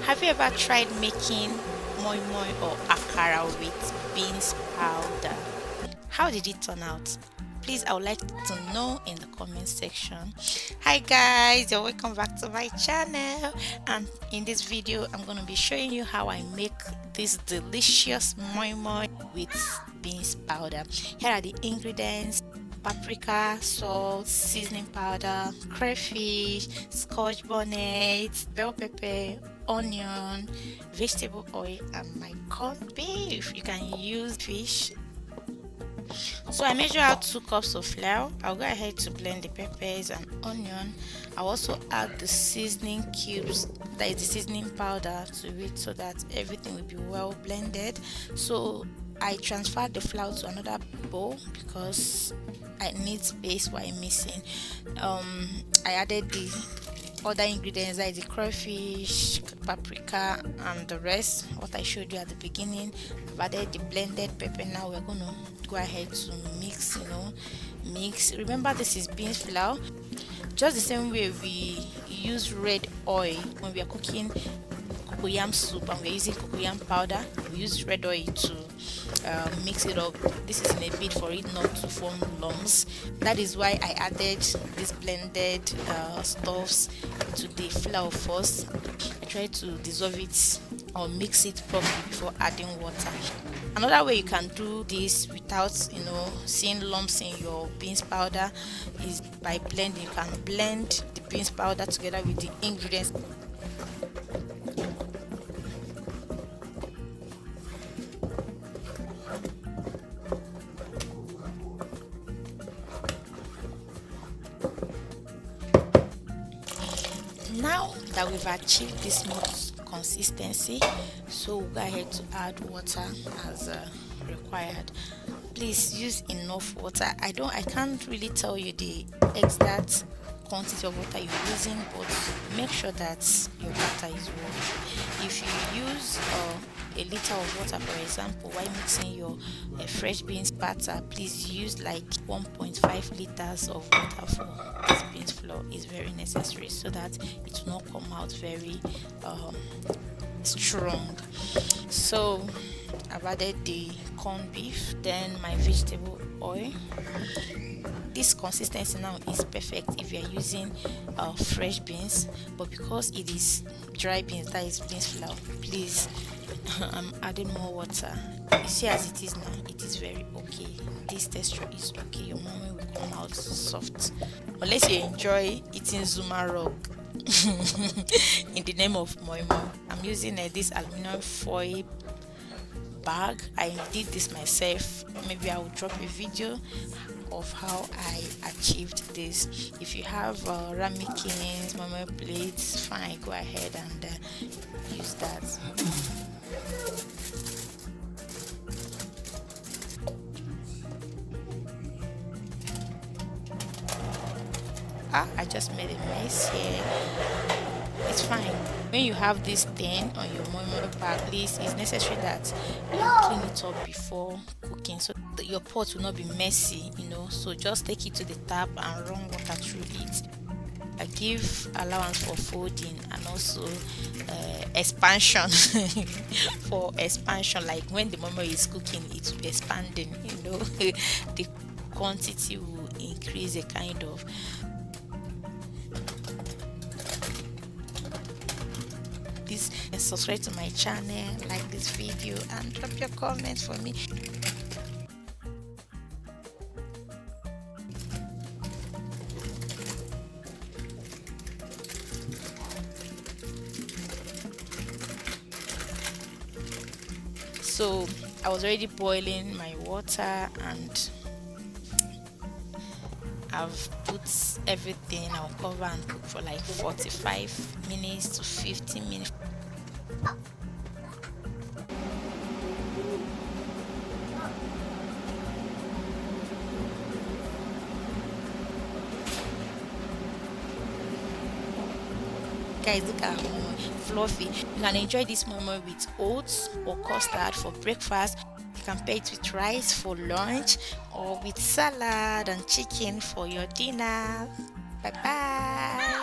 Have you ever tried making moi-moi or akara with beans powder? How did it turn out? Please, I would like to know in the comment section. Hi guys, you're welcome back to my channel, and in this video I'm going to be showing you how I make this delicious moi-moi with beans powder. Here are the ingredients: paprika, salt, seasoning powder, crayfish, scotch bonnet, bell pepper, onion, vegetable oil, and my corned beef. You can use fish. So I measure out 2 cups of flour. I'll go ahead to blend the peppers and onion. I'll also add the seasoning cubes, that is the seasoning powder, to it so that everything will be well blended. So I transferred the flour to another bowl because I need space while mixing. I added the other ingredients, like the crayfish, paprika, and the rest what I showed you at the beginning. I've added the blended pepper. Now we're gonna go ahead to mix. Mix. Remember, this is beans flour. Just the same way we use red oil when we are cooking cocoyam soup and we're using cocoyam powder, we use red oil to mix it up. This is in a bit for it not to form lumps. That is why I added this blended stuffs to the flour first. I try to dissolve it or mix it properly before adding water. Another way you can do this without seeing lumps in your beans powder is by blending. You can blend the beans powder together with the ingredients. Now that we've achieved this smooth consistency, so we'll go ahead to add water as required. Please use enough water. I can't really tell you the exact quantity of water you're using, but make sure that your water is warm. If you use a liter of water, for example, while mixing your fresh beans batter, please use like 1.5 liters of water for this beans flour. Is very necessary so that it will not come out very strong. So I've added the corned beef, then my vegetable oil. This consistency now is perfect if you are using fresh beans, but because it is dry beans, that is beans flour, please I'm adding more water. You see, as it is now, it is very okay. This texture is okay. Your mommy will come out soft, unless you enjoy eating zuma rock in the name of moi-moi. I'm using this aluminum foil bag. I did this myself. Maybe I will drop a video of how I achieved this. If you have ramekins, moi-moi plates, fine, go ahead and use that. I just made a mess here. It's fine. When you have this thing on your moi-moi bag, please, it's necessary that you clean it up before cooking so that your pot will not be messy, so just take it to the tap and run water through it. I give allowance for folding and also expansion for expansion, like when the moi-moi is cooking, it will be expanding, the quantity will increase a kind of. Please subscribe to my channel, like this video, and drop your comments for me. So I was already boiling my water and I've put everything. I'll cover and cook for like 45 minutes to 50 minutes. Guys, look at how fluffy. You can enjoy this moi-moi with oats or custard for breakfast. You can pair it with rice for lunch or with salad and chicken for your dinner. Bye bye.